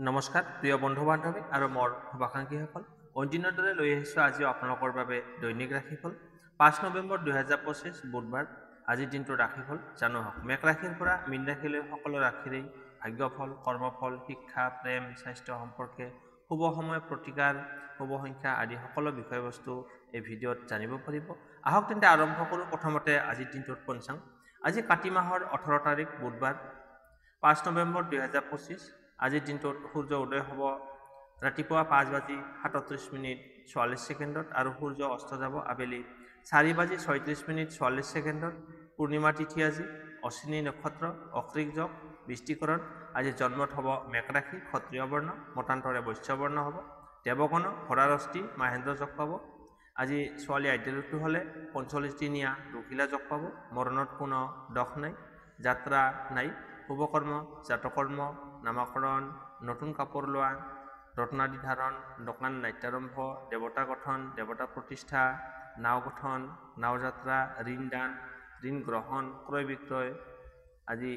নমস্কাৰ প্ৰিয় বন্ধু বান্ধৱী আৰু মোৰ শুভাকাংক্ষীসকল অন্যদিনৰ দৰে লৈ আহিছোঁ আজিও আপোনালোকৰ বাবে দৈনিক ৰাশিফল 5 নৱেম্বৰ 2025 বুধবাৰ আজিৰ দিনটোৰ ৰাশিফল জানো আহক। মেঘ ৰাশিৰ পৰা মীন ৰাশিলৈ সকলো ৰাশিৰেই ভাগ্যফল, কৰ্মফল, শিক্ষা, প্ৰেম, স্বাস্থ্য সম্পৰ্কে শুভ সময়, প্ৰতিকাৰ, শুভ সংখ্যা আদি সকলো বিষয়বস্তু এই ভিডিঅ'ত জানিব পাৰিব। আহক তেন্তে আৰম্ভ কৰোঁ। প্ৰথমতে আজিৰ দিনটোৰ পঞ্চাং। আজি কাতি মাহৰ 18 তাৰিখ বুধবাৰ 5 নৱেম্বৰ 2025। আজিৰ দিনটোত সূৰ্য উদয় হ'ব ৰাতিপুৱা 5:37:44 আৰু সূৰ্য অস্ত যাব আবেলি 4:36:44। পূৰ্ণিমা তিথি আজি, অশ্বিনী নক্ষত্ৰ, অকৃক যোগ, বৃষ্টিকৰণ। আজি জন্মত হ'ব মেঘ ৰাশি, ক্ষত্ৰিয় বৰ্ণ, মতান্তৰে বৈশ্য বৰ্ণ হ'ব। দেৱগণ হৰাৰষ্টি মাহেন্দ্ৰ যোগ পাব। আজি ছোৱালী আদ্যলক্ষ্মী হ'লে 45 দিনীয়া দুখিলা যোগ পাব। মৰণত কোনো দোষ নাই, যাত্ৰা নাই। শুভকৰ্ম, জাতকৰ্ম, নামাকৰণ, নতুন কাপোৰ লোৱা, ৰত্নাদি ধাৰণ, দোকান নাট্যাৰম্ভ, দেৱতা গঠন, দেৱতা প্ৰতিষ্ঠা, নাও গঠন, নাও যাত্ৰা, ঋণ দান, ঋণ গ্ৰহণ, ক্ৰয় বিক্ৰয় আজি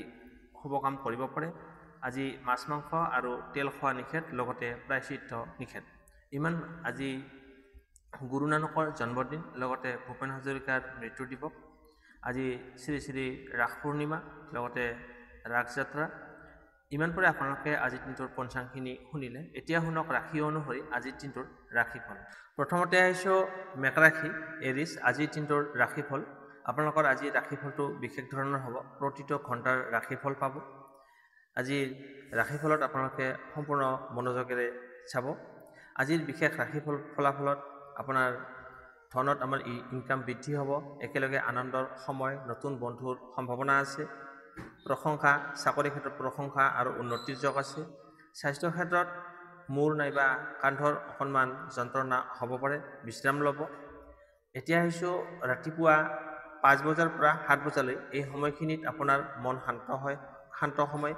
শুভ কাম কৰিব পাৰে। আজি মাছ মাংস আৰু তেল খোৱা নিষেধ, লগতে প্ৰায়শ্চিত্ত নিষেধ। ইমান আজি গুৰু নানকৰ জন্মদিন, লগতে ভূপেন হাজৰিকাৰ মৃত্যু দিৱস। আজি শ্ৰী শ্ৰী ৰাস পূৰ্ণিমা, লগতে ৰাস যাত্ৰা। ইমান পৰে আপোনালোকে আজিৰ দিনটোৰ পঞ্চাংখিনি শুনিলে। এতিয়া শুনক ৰাশি অনুসৰি আজিৰ দিনটোৰ ৰাশিফল। প্ৰথমতে আহিছোঁ মেঘ ৰাশি, এৰিছ। আজিৰ দিনটোৰ ৰাশিফল আপোনালোকৰ আজিৰ ৰাশিফলটো বিশেষ ধৰণৰ হ'ব। প্ৰতিটো ঘণ্টাৰ ৰাশিফল পাব। আজিৰ ৰাশিফলত আপোনালোকে সম্পূৰ্ণ মনোযোগেৰে চাব। আজিৰ বিশেষ ৰাশিফল ফলাফলত আপোনাৰ ধনত আমাৰ ইনকাম বৃদ্ধি হ'ব। একেলগে আনন্দৰ সময়, নতুন বন্ধুৰ সম্ভাৱনা আছে। প্ৰশংসা, চাকৰি ক্ষেত্ৰত প্ৰশংসা আৰু উন্নতিৰ যোগ আছে। স্বাস্থ্যৰ ক্ষেত্ৰত মূৰ নাইবা কান্ধৰ অকণমান যন্ত্ৰণা হ'ব পাৰে, বিশ্ৰাম ল'ব। এতিয়া আহিছোঁ ৰাতিপুৱা 5 বজাৰ পৰা 7 বজালৈ। এই সময়খিনিত আপোনাৰ মন শান্ত সময়,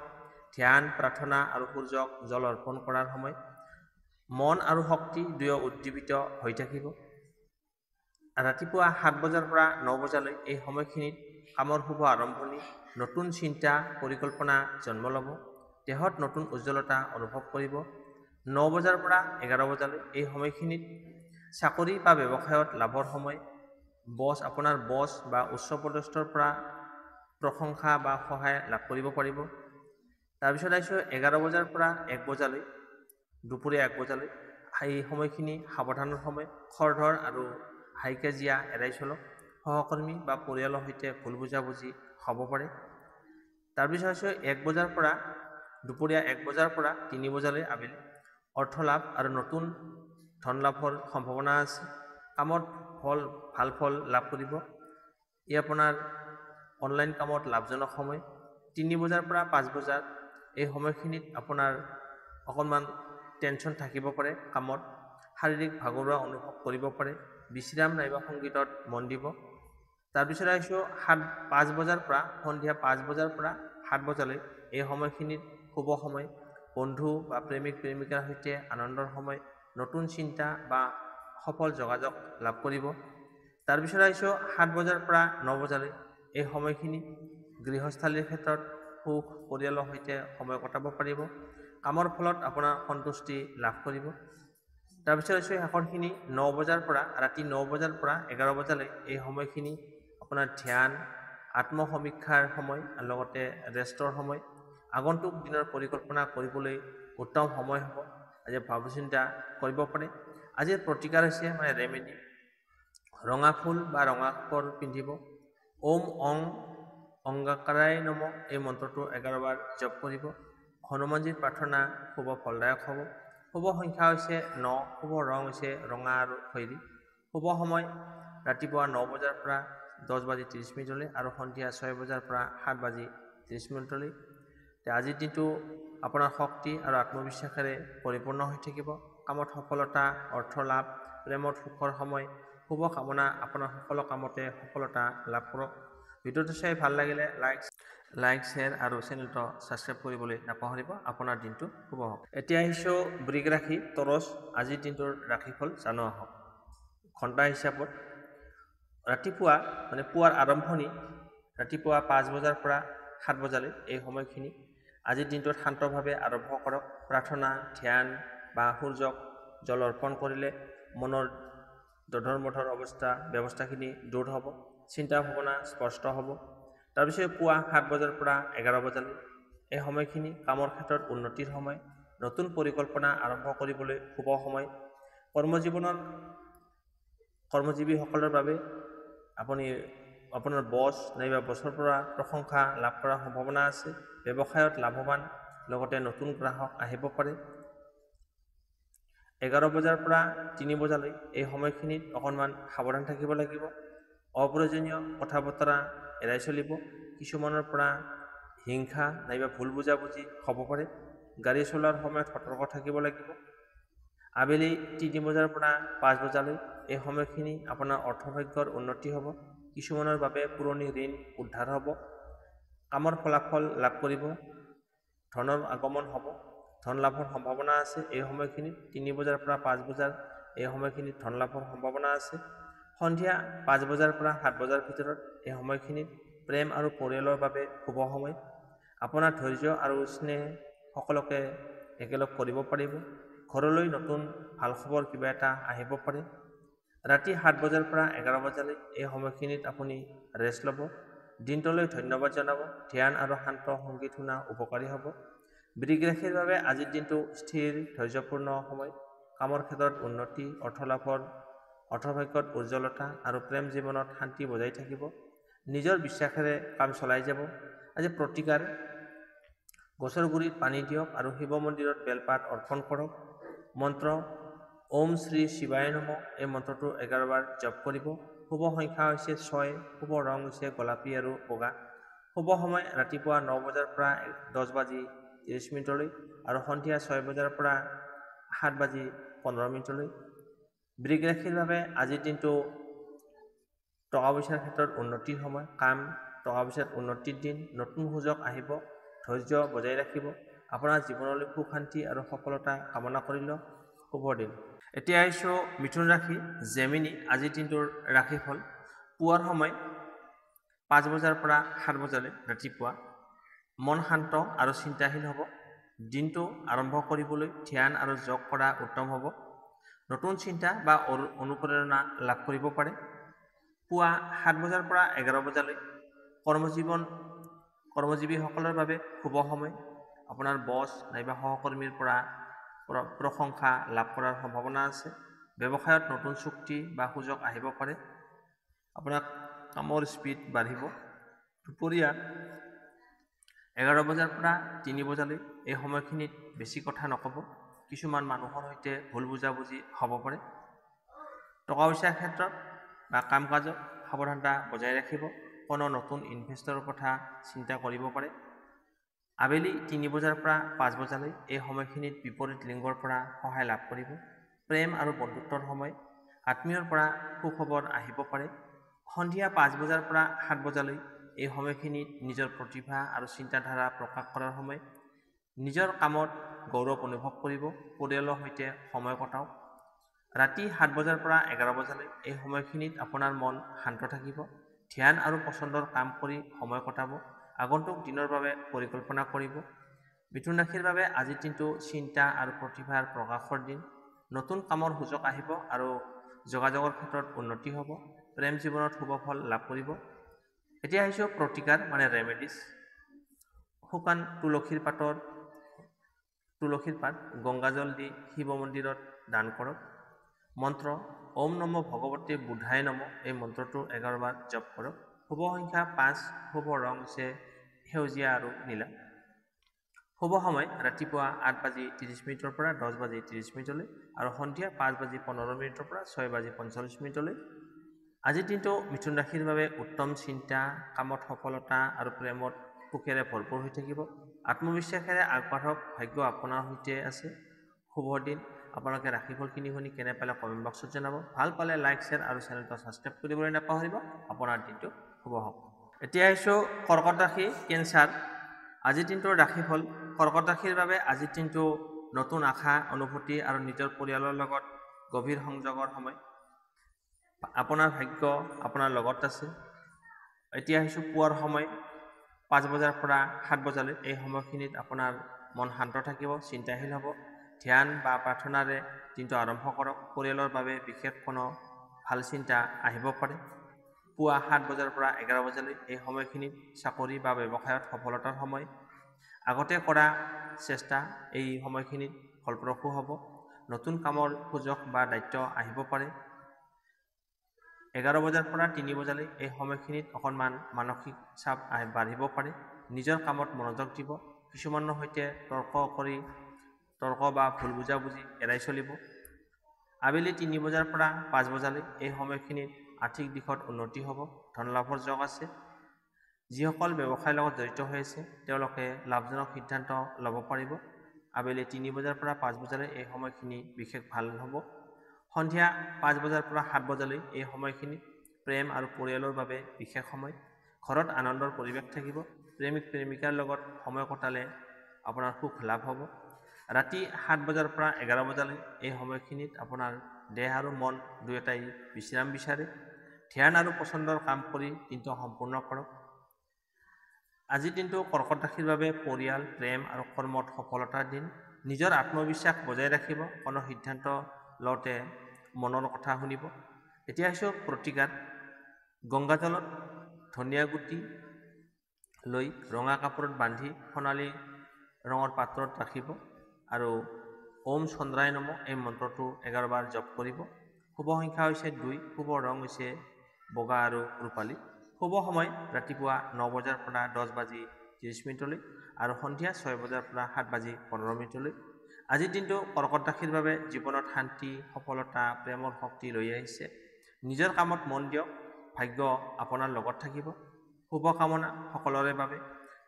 ধ্যান, প্ৰাৰ্থনা আৰু সূৰ্যক জল অৰ্পণ কৰাৰ সময়। মন আৰু শক্তি দুয়ো উদ্দীপিত হৈ থাকিব। ৰাতিপুৱা 7 বজাৰ পৰা 9 বজালৈ এই সময়খিনিত কামৰ শুভ আৰম্ভণি, নতুন চিন্তা, পৰিকল্পনা জন্ম ল'ব। দেহত নতুন উজ্জ্বলতা অনুভৱ কৰিব। 9 বজাৰ পৰা 11 বজালৈ এই সময়খিনিত চাকৰি বা ব্যৱসায়ত লাভৰ সময়। আপোনাৰ বছ বা উচ্চপদস্থৰ পৰা প্ৰশংসা বা সহায় লাভ কৰিব পাৰিব। তাৰপিছত আহিছোঁ 11 বজাৰ পৰা 1 বজালৈ, দুপৰীয়া 1 বজালৈ। এই সময়খিনি সাৱধানৰ সময়। খৰধৰ আৰু হাই কাজিয়া এৰাই চলক। সহকৰ্মী বা পৰিয়ালৰ সৈতে ভুল বুজাবুজি হ'ব পাৰে। তাৰপিছত আহিছোঁ 1 বজাৰ পৰা দুপৰীয়া 1 বজাৰ পৰা 3 বজালৈ আবেলি। অৰ্থ লাভ আৰু নতুন ধন লাভৰ সম্ভাৱনা আছে। কামত ভাল ফল লাভ কৰিব। ই আপোনাৰ অনলাইন কামত লাভজনক সময়। 3 বজাৰ পৰা 5 বজাৰ এই সময়খিনিত আপোনাৰ অকণমান টেনশ্যন থাকিব পাৰে কামত। শাৰীৰিক ভাগৰুৱা অনুভৱ কৰিব পাৰে। বিশ্ৰাম নাইবা সংগীতত মন দিব। তাৰপিছত আহিছোঁ 5 বজাৰ পৰা সন্ধিয়া 5 বজাৰ পৰা 7 বজালৈ। এই সময়খিনিত শুভ সময়। বন্ধু বা প্ৰেমিকাৰ সৈতে আনন্দৰ সময়। নতুন চিন্তা বা সফল যোগাযোগ লাভ কৰিব। তাৰপিছত আহিছোঁ 7 বজাৰ পৰা 9 বজালৈ। এই সময়খিনি গৃহস্থালীৰ ক্ষেত্ৰত সুখ, পৰিয়ালৰ সৈতে সময় কটাব পাৰিব। কামৰ ফলত আপোনাৰ সন্তুষ্টি লাভ কৰিব। তাৰপিছত আহিছোঁ শেষৰখিনি 9 বজাৰ পৰা ৰাতি 9 বজাৰ পৰা 11 বজালৈ। এই সময়খিনি আপোনাৰ ধ্যান, আত্মসমীক্ষাৰ সময়, লগতে ৰেষ্টৰ সময়। আগন্তুক দিনৰ পৰিকল্পনা কৰিবলৈ উত্তম সময় হ'ব। আজি ভাবি চিন্তা কৰিব পাৰে। আজিৰ প্ৰতিকাৰ হৈছে ৰেমেডি, ৰঙা ফুল বা ৰঙা কাপোৰ পিন্ধিব। ওম অং অংগাকাৰাই নম এই মন্ত্ৰটো 11 বাৰ জপ কৰিব। হনুমানজীৰ প্ৰাৰ্থনা শুভ ফলদায়ক হ'ব। শুভ সংখ্যা হৈছে 9, শুভ ৰং হৈছে ৰঙা আৰু খয়েৰী। শুভ সময় ৰাতিপুৱা 9 বজাৰ পৰা 10:30 আৰু সন্ধিয়া 6 বজাৰ পৰা 7:30। আজিৰ দিনটো আপোনাৰ শক্তি আৰু আত্মবিশ্বাসেৰে পৰিপূৰ্ণ হৈ থাকিব। কামত সফলতা, অৰ্থ লাভ, প্ৰেমত সুখৰ সময়। শুভ কামনা আপোনাৰ সকলো কামতে সফলতা লাভ কৰক। ভিডিঅ'টো চাই ভাল লাগিলে লাইক, শ্বেয়াৰ আৰু চেনেলটো ছাবস্ক্ৰাইব কৰিবলৈ নাপাহৰিব। আপোনাৰ দিনটো শুভ হওক। এতিয়া আহিছোঁ বৃষ ৰাশি, তৰচ। আজিৰ দিনটোৰ ৰাশিফল জানো আহক। ঘণ্টা হিচাপত ৰাতিপুৱা পুৱাৰ আৰম্ভণি ৰাতিপুৱা 5 বজাৰ পৰা 7 বজালৈ এই সময়খিনি। আজিৰ দিনটোত শান্তভাৱে আৰম্ভ কৰক। প্ৰাৰ্থনা, ধ্যান বা সূৰ্যক জল অৰ্পণ কৰিলে মনৰ দধৰ-মধৰ ব্যৱস্থাখিনি দূৰ হ'ব, চিন্তা ভাৱনা স্পষ্ট হ'ব। তাৰপিছত পুৱা 7 বজাৰ পৰা 11 বজালৈ এই সময়খিনি কামৰ ক্ষেত্ৰত উন্নতিৰ সময়, নতুন পৰিকল্পনা আৰম্ভ কৰিবলৈ শুভ সময়। কৰ্মজীৱীসকলৰ বাবে আপুনি আপোনাৰ বছ নাইবা বছৰ পৰা প্ৰশংসা লাভ কৰাৰ সম্ভাৱনা আছে। ব্যৱসায়ত লাভৱান, লগতে নতুন গ্ৰাহক আহিব পাৰে। 11 বজাৰ পৰা 3 বজালৈ এই সময়খিনিত অকণমান সাৱধান থাকিব লাগিব। অপ্ৰয়োজনীয় কথা বতৰা এৰাই চলিব। কিছুমানৰ পৰা হিংসা নাইবা ভুল বুজাবুজি হ'ব পাৰে। গাড়ী চলোৱাৰ সময়ত সতৰ্ক থাকিব লাগিব। আবেলি 3 বজাৰ পৰা 5 বজালৈ এই সময়খিনি আপোনাৰ অৰ্থভাগ্যৰ উন্নতি হ'ব। কিছুমানৰ বাবে পুৰণি ঋণ উদ্ধাৰ হ'ব। কামৰ ফলাফল লাভ কৰিব। ধনৰ আগমন হ'ব। ধন লাভৰ সম্ভাৱনা আছে। এই সময়খিনিত 3 বজাৰ পৰা 5 বজাৰ এই সময়খিনিত ধন লাভৰ সম্ভাৱনা আছে। সন্ধিয়া 5 বজাৰ পৰা 7 বজাৰ ভিতৰত এই সময়খিনিত প্ৰেম আৰু পৰিয়ালৰ বাবে শুভ সময়। আপোনাৰ ধৈৰ্য আৰু স্নেহ সকলোকে একেলগ কৰিব পাৰিব। ঘৰলৈ নতুন ভাল খবৰ কিবা এটা আহিব পাৰে। ৰাতি 7 বজাৰ পৰা 11 বজালৈ এই সময়খিনিত আপুনি ৰেষ্ট ল'ব। দিনটোলৈ ধন্যবাদ জনাব। ধ্যান আৰু শান্ত সংগীত শুনা উপকাৰী হ'ব। বৃষ ৰাশিৰ বাবে আজিৰ দিনটো স্থিৰ, ধৈৰ্যপূৰ্ণ সময়। কামৰ ক্ষেত্ৰত উন্নতি, অৰ্থভাগ্যত উজ্জ্বলতা আৰু প্ৰেম জীৱনত শান্তি বজাই থাকিব। নিজৰ বিশ্বাসেৰে কাম চলাই যাব। আজি প্ৰতিকাৰ: গছৰ গুৰিত পানী দিয়ক আৰু শিৱ মন্দিৰত বেলপাত অৰ্পণ কৰক। মন্ত্ৰ: ওম শ্ৰী শিৱায় নমঃ। এই মন্ত্ৰটো 11 বাৰ জপ কৰিব। শুভ সংখ্যা হৈছে 6। শুভ ৰং হৈছে গোলাপী আৰু বগা। শুভ সময় ৰাতিপুৱা 9 বজাৰ পৰা 10 বাজি 30 মিনিটলৈ আৰু সন্ধিয়া 6 বজাৰ পৰা 7 বাজি 15 মিনিটলৈ। বৃষ ৰাশিৰ বাবে আজিৰ দিনটো টকা পইচাৰ ক্ষেত্ৰত উন্নতিৰ সময়। কাম, টকা পইচাত উন্নতিৰ দিন। নতুন সুযোগ আহিব। ধৈৰ্য বজাই ৰাখিব। আপোনাৰ জীৱনলৈ সুখ শান্তি আৰু সফলতা কামনা কৰিলোঁ। শুভ দিন। এতিয়া আহিছোঁ মিথুন ৰাশি, জেমিনি। আজিৰ দিনটোৰ ৰাশিফল: পুৱাৰ সময় 5 বজাৰ পৰা 7 বজালৈ ৰাতিপুৱা মন শান্ত আৰু চিন্তাশীল হ'ব। দিনটো আৰম্ভ কৰিবলৈ ধ্যান আৰু যোগ কৰা উত্তম হ'ব। নতুন চিন্তা বা অনুপ্ৰেৰণা লাভ কৰিব পাৰে। পুৱা 7 বজাৰ পৰা 11 বজালৈ কৰ্মজীৱীসকলৰ বাবে শুভ সময়। আপোনাৰ বছ নাইবা সহকৰ্মীৰ পৰা প্ৰশংসা লাভ কৰাৰ সম্ভাৱনা আছে। ব্যৱসায়ত নতুন চুক্তি বা সুযোগ আহিব পাৰে। আপোনাৰ কামৰ স্পীড বাঢ়িব। দুপৰীয়া 11 বজাৰ পৰা 3 বজালৈ এই সময়খিনিত বেছি কথা নক'ব। কিছুমান মানুহৰ সৈতে ভুল বুজাবুজি হ'ব পাৰে। টকা পইচাৰ ক্ষেত্ৰত বা কাম কাজত সাৱধানতা বজাই ৰাখিব। কোনো নতুন ইনভেষ্টৰৰ কথা চিন্তা কৰিব পাৰে। আবেলি 3 বজাৰ পৰা 5 বজালৈ এই সময়খিনিত বিপৰীত লিংগৰ পৰা সহায় লাভ কৰিব। প্ৰেম আৰু বন্ধুত্বৰ সময়। আত্মীয়ৰ পৰা সুখবৰ আহিব পাৰে। সন্ধিয়া 5 বজাৰ পৰা 7 বজালৈ এই সময়খিনিত নিজৰ প্ৰতিভা আৰু চিন্তাধাৰা প্ৰকাশ কৰাৰ সময়। নিজৰ কামত গৌৰৱ অনুভৱ কৰিব। পৰিয়ালৰ সৈতে সময় কটাওক। ৰাতি 7 বজাৰ পৰা 11 বজালৈ এই সময়খিনিত আপোনাৰ মন শান্ত থাকিব। ধ্যান আৰু পচন্দৰ কাম কৰি সময় কটাব। আগন্তুক দিনৰ বাবে পৰিকল্পনা কৰিব। মিথুন ৰাশিৰ বাবে আজিৰ দিনটো চিন্তা আৰু প্ৰতিভাৰ প্ৰকাশৰ দিন। নতুন কামৰ সুযোগ আহিব আৰু যোগাযোগৰ ক্ষেত্ৰত উন্নতি হ'ব। প্ৰেম জীৱনত শুভ ফল লাভ কৰিব। এতিয়া আহিছোঁ প্ৰতিকাৰ ৰেমেডিছ। শুকান তুলসীৰ পাত গংগাজল দি শিৱ মন্দিৰত দান কৰক। মন্ত্ৰ: ওম নমঃ ভগৱতে বুধায় নমঃ। এই মন্ত্ৰটো 11 বাৰ জপ কৰক। শুভ সংখ্যা 5। শুভ ৰং হৈছে সেউজীয়া আৰু নীলা। শুভ সময় ৰাতিপুৱা 8 বাজি 30 মিনিটৰ পৰা 10 বাজি 30 মিনিটলৈ আৰু সন্ধিয়া 5 বাজি 15 মিনিটৰ পৰা 6 বাজি 45 মিনিটলৈ। আজিৰ দিনটো মিথুন ৰাশিৰ বাবে উত্তম। চিন্তা, কামত সফলতা আৰু প্ৰেমত সুখেৰে ভৰপূৰ হৈ থাকিব। আত্মবিশ্বাসেৰে আগবাঢ়ক। ভাগ্য আপোনাৰ সৈতে আছে। শুভ দিন। আপোনালোকে ৰাশিফলখিনি শুনি কেনে পালে কমেণ্ট বক্সত জনাব। ভাল পালে লাইক, শ্বেয়াৰ আৰু চেনেলটো ছাবস্ক্ৰাইব কৰিবলৈ নাপাহৰিব। আপোনাৰ দিনটো শুভ হওক। এতিয়া আহিছোঁ কৰ্কট ৰাশি, কেঞ্চাৰ। আজিৰ দিনটোৰ ৰাশিফল: কৰ্কট ৰাশিৰ বাবে আজিৰ দিনটো নতুন আশা, অনুভূতি আৰু নিজৰ পৰিয়ালৰ লগত গভীৰ সংযোগৰ সময়। আপোনাৰ ভাগ্য আপোনাৰ লগত আছে। এতিয়া আহিছোঁ পুৱাৰ সময় 5 বজাৰ পৰা 7 বজালৈ এই সময়খিনিত আপোনাৰ মন শান্ত থাকিব, চিন্তাশীল হ'ব। ধ্যান বা প্ৰাৰ্থনাৰে দিনটো আৰম্ভ কৰক। পৰিয়ালৰ বাবে বিশেষ কোনো ভাল চিন্তা আহিব পাৰে। পুৱা 7 বজাৰ পৰা 11 বজালৈ এই সময়খিনিত চাকৰি বা ব্যৱসায়ত সফলতাৰ সময়। আগতে কৰা চেষ্টা এই সময়খিনিত ফলপ্ৰসূ হ'ব। নতুন কামৰ সুযোগ বা দায়িত্ব আহিব পাৰে। 11 বজাৰ পৰা 3 বজালৈ এই সময়খিনিত অকণমান মানসিক চাপ বাঢ়িব পাৰে। নিজৰ কামত মনোযোগ দিব। কিছুমানৰ সৈতে তৰ্ক বা ভুল বুজাবুজি এৰাই চলিব। আবেলি 3 বজাৰ পৰা 5 বজালৈ এই সময়খিনিত আৰ্থিক দিশত উন্নতি হ'ব, ধন লাভৰ যোগ আছে। যিসকল ব্যৱসায়ৰ লগত জড়িত হৈ আছে তেওঁলোকে লাভজনক সিদ্ধান্ত ল'ব পাৰিব। আবেলি 3 বজাৰ পৰা 5 বজালৈ এই সময়খিনি বিশেষ ভাল হ'ব। সন্ধিয়া 5 বজাৰ পৰা 7 বজালৈ এই সময়খিনি প্ৰেম আৰু পৰিয়ালৰ বাবে বিশেষ সময়। ঘৰত আনন্দৰ পৰিৱেশ থাকিব। প্ৰেমিক প্ৰেমিকাৰ লগত সময় কটালে আপোনাৰ সুখ লাভ হ'ব। ৰাতি 7 বজাৰ পৰা 11 বজালৈ এই সময়খিনিত আপোনাৰ দেহ আৰু মন দুয়োটাই বিশ্ৰাম বিচাৰে। ধ্যান আৰু পচন্দৰ কাম কৰি দিনটো সম্পূৰ্ণ কৰক। আজিৰ দিনটো কৰ্কট ৰাশিৰ বাবে পৰিয়াল, প্ৰেম আৰু কৰ্মত সফলতাৰ দিন। নিজৰ আত্মবিশ্বাস বজাই ৰাখিব। কোনো সিদ্ধান্ত লওঁতে মনৰ কথা শুনিব। এতিয়া আহিছোঁ প্ৰতিকাৰ। গংগাজলত ধনিয়া গুটি লৈ ৰঙা কাপোৰত বান্ধি সোণালী ৰঙৰ পাত্ৰত ৰাখিব আৰু ওম চন্দ্ৰায় নমঃ এই মন্ত্ৰটো 11 বাৰ জপ কৰিব। শুভ সংখ্যা হৈছে 2, শুভ ৰং হৈছে বগা আৰু ৰূপালী। শুভ সময় ৰাতিপুৱা 9 বজাৰ পৰা 10 বাজি 30 মিনিটলৈ আৰু সন্ধিয়া 6 বজাৰ পৰা 7 বাজি 15 মিনিটলৈ। আজিৰ দিনটো কৰ্কট ৰাশিৰ বাবে জীৱনত শান্তি, সফলতা, প্ৰেমৰ শক্তি লৈ আহিছে। নিজৰ কামত মন দিয়ক। ভাগ্য আপোনাৰ লগত থাকিব। শুভকামনা সকলোৰে বাবে।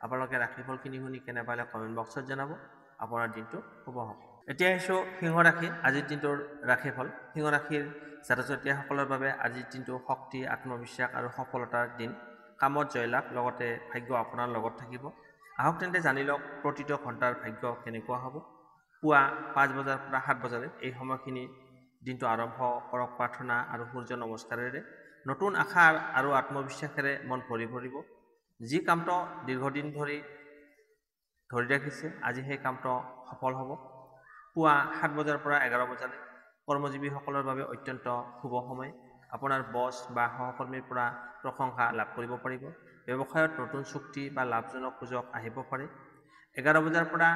আপোনালোকে ৰাশিফলখিনি শুনি কেনে পালে কমেণ্ট বক্সত জনাব। আপোনাৰ দিনটো শুভ হওক। এতিয়া আহিছোঁ সিংহ ৰাশি। আজিৰ দিনটোৰ ৰাশিফল। সিংহ ৰাশিৰ জাতক-জাতিসকলৰ বাবে আজিৰ দিনটো শক্তি, আত্মবিশ্বাস আৰু সফলতাৰ দিন। কামত জয়লাভ, লগতে ভাগ্য আপোনাৰ লগত থাকিব। আহক তেন্তে জানি লওক প্ৰতিটো ঘণ্টাৰ ভাগ্য কেনেকুৱা হ'ব। পুৱা 5 বজাৰ পৰা 7 বজালৈ এই সময়খিনি দিনটো আৰম্ভ কৰক প্ৰাৰ্থনা আৰু সূৰ্য নমস্কাৰেৰে। নতুন আশা আৰু আত্মবিশ্বাসেৰে মন ভৰি পৰিব। যি কামটো দীৰ্ঘদিন ধৰি ৰাখিছে আজি সেই কামটো সফল হ'ব। পুৱা 7 বজাৰ পৰা 11 বজালৈ কৰ্মজীৱীসকলৰ বাবে অত্যন্ত শুভ সময়। আপোনাৰ বছ বা সহকৰ্মীৰ পৰা প্ৰশংসা লাভ কৰিব পাৰিব। ব্যৱসায়ত নতুন চুক্তি বা লাভজনক সুযোগ আহিব পাৰে। 11 বজাৰ পৰা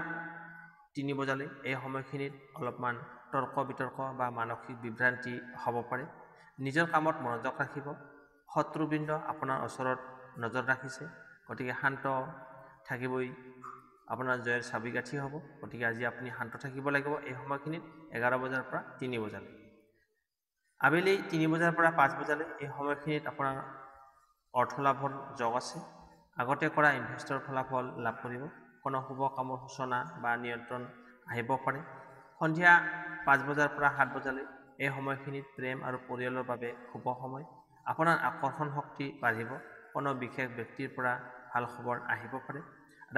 3 বজালৈ এই সময়খিনিত অলপমান তৰ্ক বিতৰ্ক বা মানসিক বিভ্ৰান্তি হ'ব পাৰে। নিজৰ কামত মনোযোগ ৰাখিব। শত্ৰুবৃন্দ আপোনাৰ ওচৰত নজৰ ৰাখিছে, গতিকে শান্ত থাকিবই আপোনাৰ জয়ৰ চাবিকাঠি হ'ব। গতিকে আজি আপুনি শান্ত থাকিব লাগিব এই সময়খিনিত 11 বজাৰ পৰা 3 বজালৈ। আবেলি 3 বজাৰ পৰা 5 বজালৈ এই সময়খিনিত আপোনাৰ অৰ্থ লাভৰ যোগ আছে। আগতে কৰা ইনভেষ্টৰ ফলাফল লাভ কৰিব। কোনো শুভ কামৰ সূচনা বা নিয়ন্ত্ৰণ আহিব পাৰে। সন্ধিয়া 5 বজাৰ পৰা 7 বজালৈ এই সময়খিনিত প্ৰেম আৰু পৰিয়ালৰ বাবে শুভ সময়। আপোনাৰ আকৰ্ষণ শক্তি বাঢ়িব। কোনো বিশেষ ব্যক্তিৰ পৰা ভাল খবৰ আহিব পাৰে।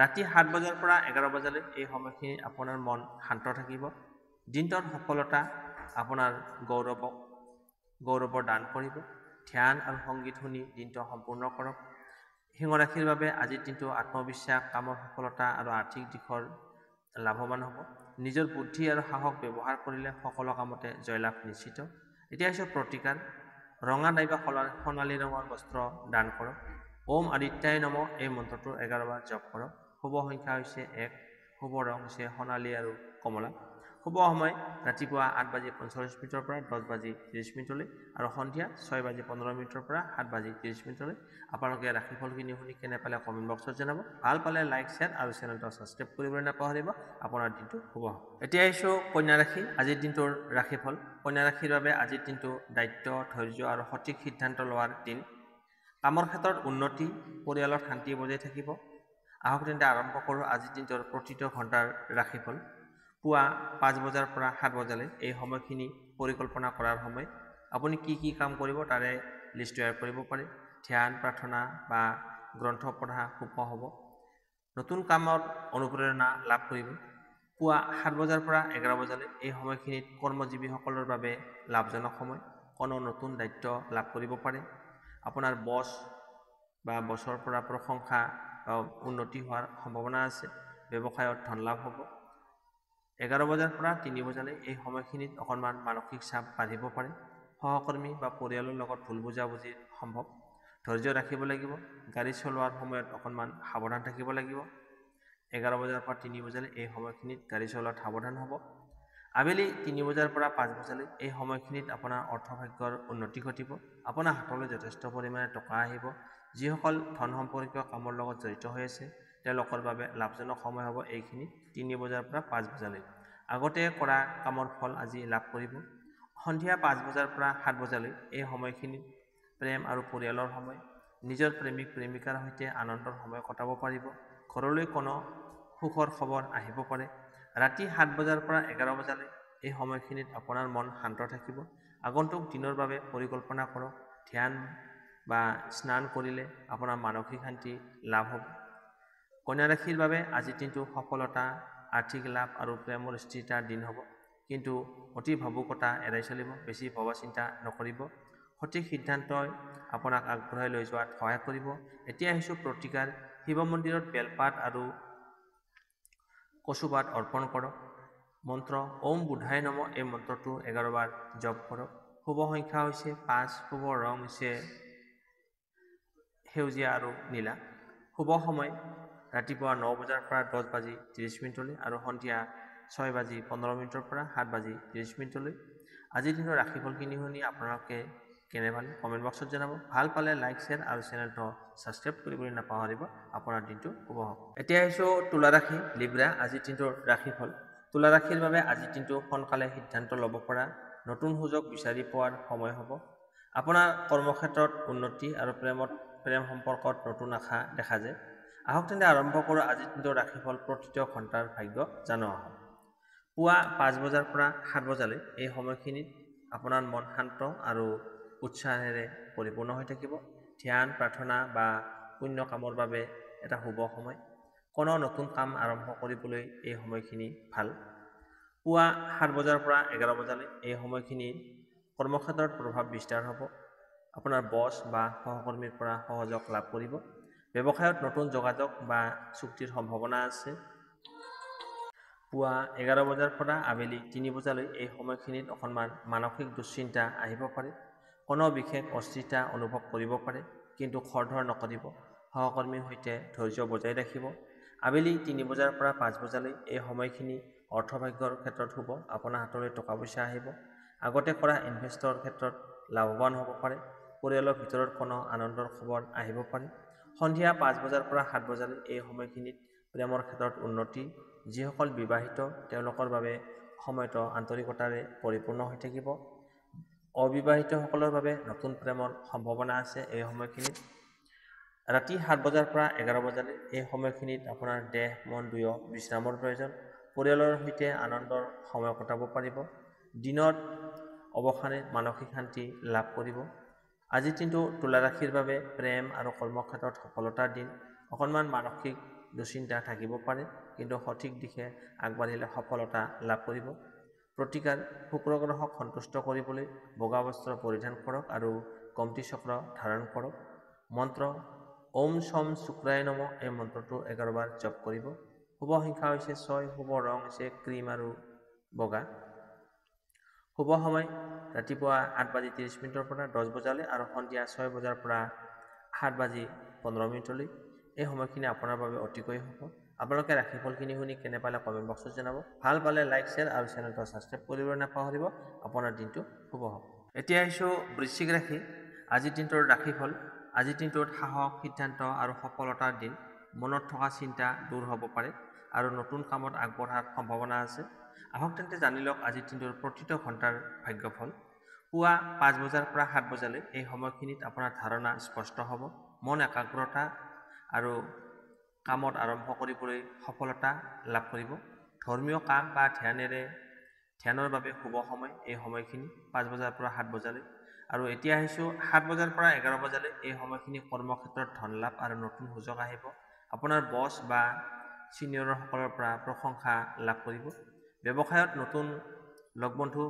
ৰাতি 7 বজাৰ পৰা 11 বজালৈ এই সময়খিনিত আপোনাৰ মন শান্ত থাকিব। দিনটোত সফলতা আপোনাৰ গৌৰৱৰ দান কৰিব। ধ্যান আৰু সংগীত শুনি দিনটো সম্পূৰ্ণ কৰক। সিংহ ৰাশিৰ বাবে আজিৰ দিনটো আত্মবিশ্বাস, কামৰ সফলতা আৰু আৰ্থিক দিশৰ লাভৱান হ'ব। নিজৰ বুদ্ধি আৰু সাহস ব্যৱহাৰ কৰিলে সকলো কামতে জয়লাভ নিশ্চিত। এতিয়া হৈছে প্ৰতিকাৰ। ৰঙা নাইবা সোণালী ৰঙৰ বস্ত্ৰ দান কৰক। ওম আদিত্যায় নমঃ এই মন্ত্ৰটো 11 বাৰ জপ কৰক। শুভ সংখ্যা হৈছে 1, শুভ ৰং হৈছে সোণালী আৰু কমলা। শুভ সময় ৰাতিপুৱা 8 বাজি 45 মিনিটৰ পৰা 10 বাজি 30 মিনিটলৈ আৰু সন্ধিয়া 6 বাজি 15 মিনিটৰ পৰা 7 বাজি 30 মিনিটলৈ। আপোনালোকে ৰাশিফলখিনি শুনি কেনে পালে কমেণ্ট বক্সত জনাব। ভাল পালে লাইক, শ্বেয়াৰ আৰু চেনেলটো ছাবস্ক্ৰাইব কৰিবলৈ নাপাহৰিব। আপোনাৰ দিনটো শুভ হওক। এতিয়া আহিছোঁ কন্যা ৰাশি। আজিৰ দিনটোৰ ৰাশিফল। কন্যা ৰাশিৰ বাবে আজিৰ দিনটো দায়িত্ব, ধৈৰ্য আৰু সঠিক সিদ্ধান্ত লোৱাৰ দিন। কামৰ ক্ষেত্ৰত উন্নতি, পৰিয়ালত শান্তি বজাই থাকিব। আহক তেন্তে আৰম্ভ কৰোঁ আজিৰ দিনটোৰ প্ৰতিটো ঘণ্টাৰ ৰাশিফল। পুৱা 5 বজাৰ পৰা 7 বজালৈ এই সময়খিনি পৰিকল্পনা কৰাৰ সময়। আপুনি কি কি কাম কৰিব তাৰে লিষ্ট তৈয়াৰ কৰিব পাৰে। ধ্যান, প্ৰাৰ্থনা বা গ্ৰন্থ পঢ়া শুভ হ'ব। নতুন কামত অনুপ্ৰেৰণা লাভ কৰিব। পুৱা 7 বজাৰ পৰা 11 বজালৈ এই সময়খিনিত কৰ্মজীৱীসকলৰ বাবে লাভজনক সময়। কোনো নতুন দায়িত্ব লাভ কৰিব পাৰে। আপোনাৰ বছ বা বছৰ পৰা প্ৰশংসা উন্নতি হোৱাৰ সম্ভাৱনা আছে। ব্যৱসায়ত ধন লাভ হ'ব। 11 বজাৰ পৰা 3 বজালৈ এই সময়খিনিত অকণমান মানসিক চাপ বাঢ়িব পাৰে। সহকৰ্মী বা পৰিয়ালৰ লগত ভুল বুজাবুজিৰ সম্ভৱ। ধৈৰ্য ৰাখিব লাগিব। গাড়ী চলোৱাৰ সময়ত অকণমান সাৱধান থাকিব লাগিব। 11 বজাৰ পৰা 3 বজালৈ এই সময়খিনিত গাড়ী চলোৱাত সাৱধান হ'ব। আবেলি 3 বজাৰ পৰা 5 বজালৈ এই সময়খিনিত আপোনাৰ অৰ্থভাগ্যৰ উন্নতি ঘটিব। আপোনাৰ হাতলৈ যথেষ্ট পৰিমাণে টকা আহিব। যিসকল ধন সম্পৰ্কীয় কামৰ লগত জড়িত হৈ আছে তেওঁলোকৰ বাবে লাভজনক সময় হ'ব এইখিনি 3 বজাৰ পৰা 5 বজালৈ। আগতে কৰা কামৰ ফল আজি লাভ কৰিব। সন্ধিয়া 5 বজাৰ পৰা 7 বজালৈ এই সময়খিনিত প্ৰেম আৰু পৰিয়ালৰ সময়। নিজৰ প্ৰেমিক প্ৰেমিকাৰ সৈতে আনন্দৰ সময় কটাব পাৰিব। ঘৰলৈ কোনো সুখৰ খবৰ আহিব পাৰে। ৰাতি 7 বজাৰ পৰা 11 বজালৈ এই সময়খিনিত আপোনাৰ মন শান্ত থাকিব। আগন্তুক দিনৰ বাবে পৰিকল্পনা কৰক। ধ্যান বা স্নান কৰিলে আপোনাৰ মানসিক শান্তি লাভ হ'ব। কন্যা ৰাশিৰ বাবে আজিৰ দিনটো সফলতা, আৰ্থিক লাভ আৰু প্ৰেমৰ স্থিৰতাৰ দিন হ'ব। কিন্তু অতি ভাবুকতা এৰাই চলিব। বেছি ভবা চিন্তা নকৰিব। সঠিক সিদ্ধান্তই আপোনাক আগবঢ়াই লৈ যোৱাত সহায় কৰিব। এতিয়া আহিছোঁ প্ৰতিকাৰ। শিৱ মন্দিৰত বেলপাত আৰু কচুপাত অৰ্পণ কৰক। মন্ত্ৰ ওম বুধায় নম এই মন্ত্ৰটো 11 বাৰ জপ কৰক। শুভ সংখ্যা হৈছে 5। শুভ ৰং হৈছে সেউজীয়া আৰু নীলা। শুভ সময় ৰাতিপুৱা 9 বজাৰ পৰা 10 বাজি 30 মিনিটলৈ আৰু সন্ধিয়া 6 বাজি 15 মিনিটৰ পৰা 7 বাজি 30 মিনিটলৈ। আজিৰ দিনৰ ৰাশিফলখিনি শুনি আপোনালোকে কেনে পালে কমেণ্ট বক্সত জনাব। ভাল পালে লাইক, শ্বেয়াৰ আৰু চেনেলটো ছাবস্ক্ৰাইব কৰিবলৈ নাপাহৰিব। আপোনাৰ দিনটো শুভ হওক। এতিয়া আহিছোঁ তুলা ৰাশি, লিব্ৰা। আজিৰ দিনটোৰ ৰাশিফল। তুলা ৰাশিৰ বাবে আজিৰ দিনটো সোনকালে সিদ্ধান্ত ল'ব পৰা, নতুন সুযোগ বিচাৰি পোৱাৰ সময় হ'ব। আপোনাৰ কৰ্মক্ষেত্ৰত উন্নতি আৰু প্ৰেম সম্পৰ্কত নতুন আশা দেখা যায়। আহক তেন্তে আৰম্ভ কৰোঁ আজিৰ দিনটোৰ ৰাশিফল। প্ৰতিটো ঘণ্টাৰ ভাগ্য জানো আহক। পুৱা 5 বজাৰ পৰা 7 বজালৈ এই সময়খিনিত আপোনাৰ মন শান্ত আৰু উৎসাহেৰে পৰিপূৰ্ণ হৈ থাকিব। ধ্যান, প্ৰাৰ্থনা বা পুণ্য কামৰ বাবে এটা শুভ সময়। কোনো নতুন কাম আৰম্ভ কৰিবলৈ এই সময়খিনি ভাল। পুৱা 7 বজাৰ পৰা 11 বজালৈ এই সময়খিনিত কৰ্মক্ষেত্ৰত প্ৰভাৱ বিস্তাৰ হ'ব। আপোনাৰ বছ বা সহকৰ্মীৰ পৰা সহযোগ লাভ কৰিব। ব্যৱসায়ত নতুন যোগাযোগ বা চুক্তিৰ সম্ভাৱনা আছে। পুৱা 11 বজাৰ পৰা আবেলি 3 বজালৈ এই সময়খিনিত অকণমান মানসিক দুশ্চিন্তা আহিব পাৰে। কোনো বিশেষ অস্থিৰতা অনুভৱ কৰিব পাৰে, কিন্তু খৰধৰ নকৰিব। সহকৰ্মীৰ সৈতে ধৈৰ্য বজাই ৰাখিব। আবেলি 3 বজাৰ পৰা 5 বজালৈ এই সময়খিনি অৰ্থভাগ্যৰ ক্ষেত্ৰত শুভ। আপোনাৰ হাতলৈ টকা পইচা আহিব। আগতে কৰা ইনভেষ্টৰ ক্ষেত্ৰত লাভৱান হ'ব পাৰে। পৰিয়ালৰ ভিতৰত কোনো আনন্দৰ খবৰ আহিব পাৰে। সন্ধিয়া 5 বজাৰ পৰা 7 বজালৈ এই সময়খিনিত প্ৰেমৰ ক্ষেত্ৰত উন্নতি। যিসকল বিবাহিত তেওঁলোকৰ বাবে সময়টো আন্তৰিকতাৰে পৰিপূৰ্ণ হৈ থাকিব। অবিবাহিতসকলৰ বাবে নতুন প্ৰেমৰ সম্ভাৱনা আছে এই সময়খিনিত। ৰাতি 7 বজাৰ পৰা 11 বজালৈ এই সময়খিনিত আপোনাৰ দেহ মন দুয়ো বিশ্ৰামৰ প্ৰয়োজন। পৰিয়ালৰ সৈতে আনন্দৰ সময় কটাব পাৰিব। দিনত অৱসানে মানসিক শান্তি লাভ কৰিব। আজিৰ দিনটো তুলা ৰাশিৰ বাবে প্ৰেম আৰু কৰ্মক্ষেত্ৰত সফলতাৰ দিন। অকণমান মানসিক দুশ্চিন্তা থাকিব পাৰে, কিন্তু সঠিক দিশে আগবাঢ়িলে সফলতা লাভ কৰিব। প্ৰতিকাৰ শুক্ৰ গ্ৰহক সন্তুষ্ট কৰিবলৈ বগা বস্ত্ৰ পৰিধান কৰক আৰু গোমতী চক্ৰ ধাৰণ কৰক। মন্ত্ৰ ওম শম শুক্ৰায় নম এই মন্ত্ৰটো 11 বাৰ জপ কৰিব। শুভ সংখ্যা হৈছে 6। শুভ ৰং হৈছে ক্ৰীম আৰু বগা। শুভ সময় ৰাতিপুৱা 8 বাজি 30 মিনিটৰ পৰা 10 বজালৈ আৰু সন্ধিয়া 6 বজাৰ পৰা 7 বাজি 15 মিনিটলৈ। এই সময়খিনি আপোনাৰ বাবে অতিকৈ শুভ। আপোনালোকে ৰাশিফলখিনি শুনি কেনে পালে কমেণ্ট বক্সত জনাব। ভাল পালে লাইক, শ্বেয়াৰ আৰু চেনেলটো ছাবস্ক্ৰাইব কৰিবলৈ নাপাহৰিব। আপোনাৰ দিনটো শুভ হওক। এতিয়া আহিছোঁ বৃশ্চিক ৰাশি। আজিৰ দিনটোৰ ৰাশিফল। আজিৰ দিনটোত সাহস, সিদ্ধান্ত আৰু সফলতাৰ দিন। মনত থকা চিন্তা দূৰ হ'ব পাৰে আৰু নতুন কামত আগবঢ়াৰ সম্ভাৱনা আছে। আহক তেন্তে জানি লওক আজিৰ দিনটোৰ প্ৰতিটো ঘণ্টাৰ ভাগ্যফল। পুৱা 5 বজাৰ পৰা 7 বজালৈ এই সময়খিনিত আপোনাৰ ধাৰণা স্পষ্ট হ'ব। মন একাগ্ৰতা আৰু কামত আৰম্ভ কৰিবলৈ সফলতা লাভ কৰিব। ধৰ্মীয় কাম বা ধ্যানৰ বাবে শুভ সময় এই সময়খিনি 5 বজাৰ পৰা 7 বজালৈ। আৰু এতিয়া আহিছোঁ 7 বজাৰ পৰা 11 বজালৈ এই সময়খিনি কৰ্মক্ষেত্ৰত ধন লাভ আৰু নতুন সুযোগ আহিব। আপোনাৰ বছ বা ছিনিয়ৰসকলৰ পৰা প্ৰশংসা লাভ কৰিব। ব্যৱসায়ত নতুন লগ বন্ধু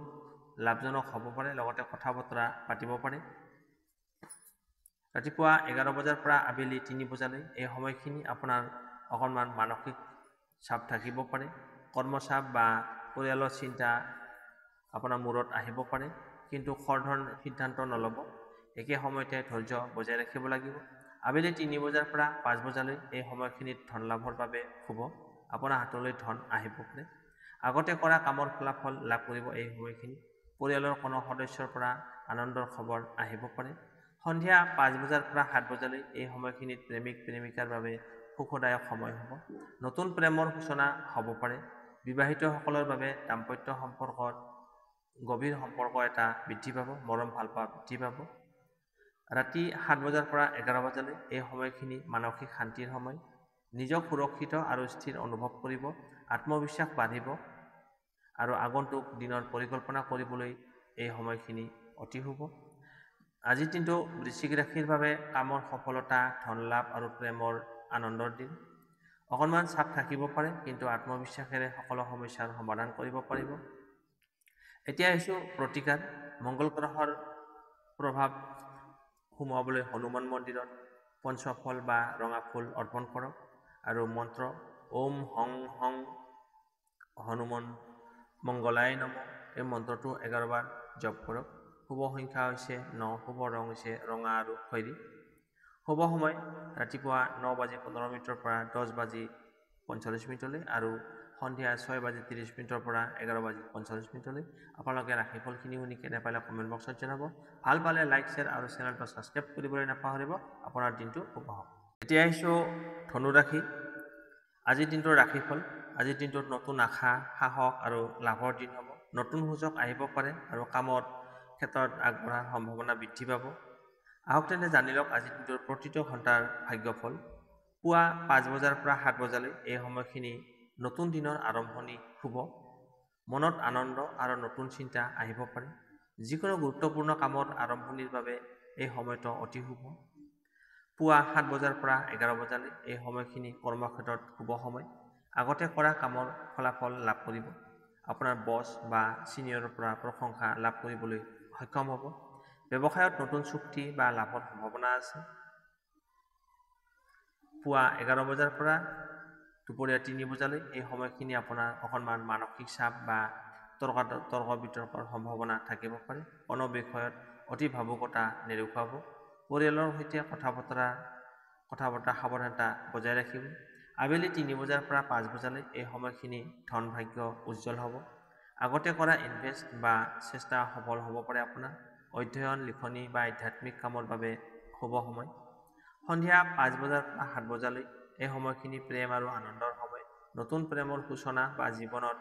লাভজনক হ'ব পাৰে, লগতে কথা বতৰা পাতিব পাৰে। ৰাতিপুৱা 11 বজাৰ পৰা আবেলি 3 বজালৈ এই সময়খিনি আপোনাৰ অকণমান মানসিক চাপ থাকিব পাৰে। কৰ্মচাপ বা পৰিয়ালৰ চিন্তা আপোনাৰ মূৰত আহিব পাৰে, কিন্তু খৰধৰ সিদ্ধান্ত নল'ব। একে সময়তে ধৈৰ্য বজাই ৰাখিব লাগিব। আবেলি 3 বজাৰ পৰা 5 বজালৈ এই সময়খিনিত ধন লাভৰ বাবে শুভ। আপোনাৰ হাতলৈ ধন আহিব পাৰে। আগতে কৰা কামৰ ফলাফল লাভ কৰিব এই সময়খিনি। পৰিয়ালৰ কোনো সদস্যৰ পৰা আনন্দৰ খবৰ আহিব পাৰে। সন্ধিয়া 5 বজাৰ পৰা 7 বজালৈ এই সময়খিনিত প্ৰেমিক প্ৰেমিকাৰ বাবে সুখদায়ক সময় হ'ব। নতুন প্ৰেমৰ সূচনা হ'ব পাৰে। বিবাহিতসকলৰ বাবে দাম্পত্য সম্পৰ্কত গভীৰ সম্পৰ্ক এটা বৃদ্ধি পাব, মৰম ভালপোৱা বৃদ্ধি পাব। ৰাতি 7 বজাৰ পৰা 11 বজালৈ এই সময়খিনি মানসিক শান্তিৰ সময়। নিজক সুৰক্ষিত আৰু স্থিৰ অনুভৱ কৰিব, আত্মবিশ্বাস বাঢ়িব আৰু আগন্তুক দিনৰ পৰিকল্পনা কৰিবলৈ এই সময়খিনি অতি শুভ। আজিৰ দিনটো বৃশ্চিক ৰাশিৰ বাবে কামৰ সফলতা, ধন লাভ আৰু প্ৰেমৰ আনন্দৰ দিন। অকণমান চাপ থাকিব পাৰে, কিন্তু আত্মবিশ্বাসেৰে সকলো সমস্যাৰ সমাধান কৰিব পাৰিব। এতিয়া আহিছোঁ প্ৰতিকাৰ। মংগল গ্ৰহৰ প্ৰভাৱ সোমোৱাবলৈ হনুমান মন্দিৰত পঞ্চফল বা ৰঙা ফুল অৰ্পণ কৰক আৰু মন্ত্ৰ ওম হং হং হনুমান মংগলায় নমঃ এই মন্ত্ৰটো 11 বাৰ জপ কৰক। শুভ সংখ্যা হৈছে 9, শুভ ৰং হৈছে ৰঙা আৰু খয়েৰী। শুভ সময় ৰাতিপুৱা 9:15 পৰা 10:45 আৰু সন্ধিয়া 6:30 পৰা 11:45। আপোনালোকে ৰাশিফলখিনি শুনি কেনে পালে কমেণ্ট বক্সত জনাব। ভাল পালে লাইক, শ্বেয়াৰ আৰু চেনেলটো ছাবস্ক্ৰাইব কৰিবলৈ নাপাহৰিব। আপোনাৰ দিনটো শুভ হওক। এতিয়া আহিছোঁ ধনু ৰাশি। আজিৰ দিনটোৰ ৰাশিফল। আজিৰ দিনটোত নতুন আশা, সাহস আৰু লাভৰ দিন হ'ব। নতুন সুযোগ আহিব পাৰে আৰু কামত ক্ষেত্ৰত আগবঢ়াৰ সম্ভাৱনা বৃদ্ধি পাব। আহক তেন্তে জানি লওক আজিৰ দিনটোৰ প্ৰতিটো ঘণ্টাৰ ভাগ্যফল। পুৱা 5 বজাৰ পৰা 7 বজালৈ এই সময়খিনি নতুন দিনৰ আৰম্ভণি শুভ। মনত আনন্দ আৰু নতুন চিন্তা আহিব পাৰে। যিকোনো গুৰুত্বপূৰ্ণ কামৰ আৰম্ভণিৰ বাবে এই সময়টো অতি শুভ। পুৱা 7 বজাৰ পৰা 11 বজালৈ এই সময়খিনি কৰ্মক্ষেত্ৰত শুভ সময়। আগতে কৰা কামৰ ফলাফল লাভ কৰিব। আপোনাৰ বছ বা ছিনিয়ৰৰ পৰা প্ৰশংসা লাভ কৰিবলৈ সক্ষম হ'ব। ব্যৱসায়ত নতুন চুক্তি বা লাভৰ সম্ভাৱনা আছে। পুৱা 11 বজাৰ পৰা দুপৰীয়া 3 বজালৈ এই সময়খিনি আপোনাৰ অকণমান মানসিক চাপ বা তৰ্ক বিতৰ্কৰ সম্ভাৱনা থাকিব পাৰে। কোনো বিষয়ত অতি ভাবুকতা নেদেখুৱাব। পৰিয়ালৰ সৈতে কথা বতৰা সাৱধানতা বজাই ৰাখিব। আবেলি 3 বজাৰ পৰা 5 বজালৈ এই সময়খিনি ধন ভাগ্য উজ্জ্বল হ'ব। আগতে কৰা ইনভেষ্ট বা চেষ্টা সফল হ'ব পাৰে আপোনাৰ। অধ্যয়ন, লিখনি বা আধ্যাত্মিক কামৰ বাবে শুভ সময়। সন্ধিয়া 5 বজাৰ পৰা 7 বজালৈ এই সময়খিনি প্ৰেম আৰু আনন্দৰ সময়। নতুন প্ৰেমৰ সূচনা বা জীৱনত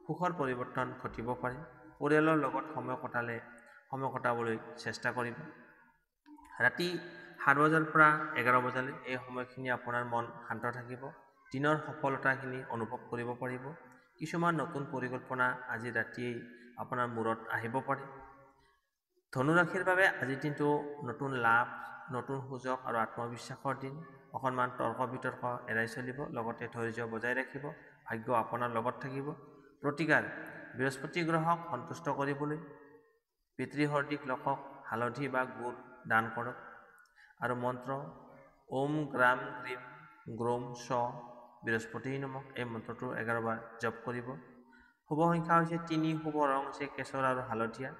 সুখৰ পৰিৱৰ্তন ঘটিব পাৰে। পৰিয়ালৰ লগত সময় কটাবলৈ চেষ্টা কৰিব। ৰাতি 7 বজাৰ পৰা 11 বজালৈ এই সময়খিনি আপোনাৰ মন শান্ত থাকিব। দিনৰ সফলতাখিনি অনুভৱ কৰিব পাৰিব। কিছুমান নতুন পৰিকল্পনা আজি ৰাতিয়েই আপোনাৰ মূৰত আহিব পাৰে। ধনুৰাশিৰ বাবে আজিৰ দিনটো নতুন লাভ, নতুন সুযোগ আৰু আত্মবিশ্বাসৰ দিন। অকণমান তৰ্ক বিতৰ্ক এৰাই চলিব, লগতে ধৈৰ্য বজাই ৰাখিব। ভাগ্য আপোনাৰ লগত থাকিব। প্ৰতিকাৰ: বৃহস্পতি গ্ৰহক সন্তুষ্ট কৰিবলৈ পিতৃহৰ্দিক লোকক হালধি বা গুড় দান কৰক আৰু মন্ত্ৰ ওম গ্ৰাম গ্ৰীম গ্ৰোম ছ বৃহস্পতি নমঃ এই মন্ত্ৰটো 11 বাৰ জপ কৰিব। শুভ সংখ্যা হৈছে 3, শুভ ৰং হৈছে কেশৰ আৰু হালধীয়া।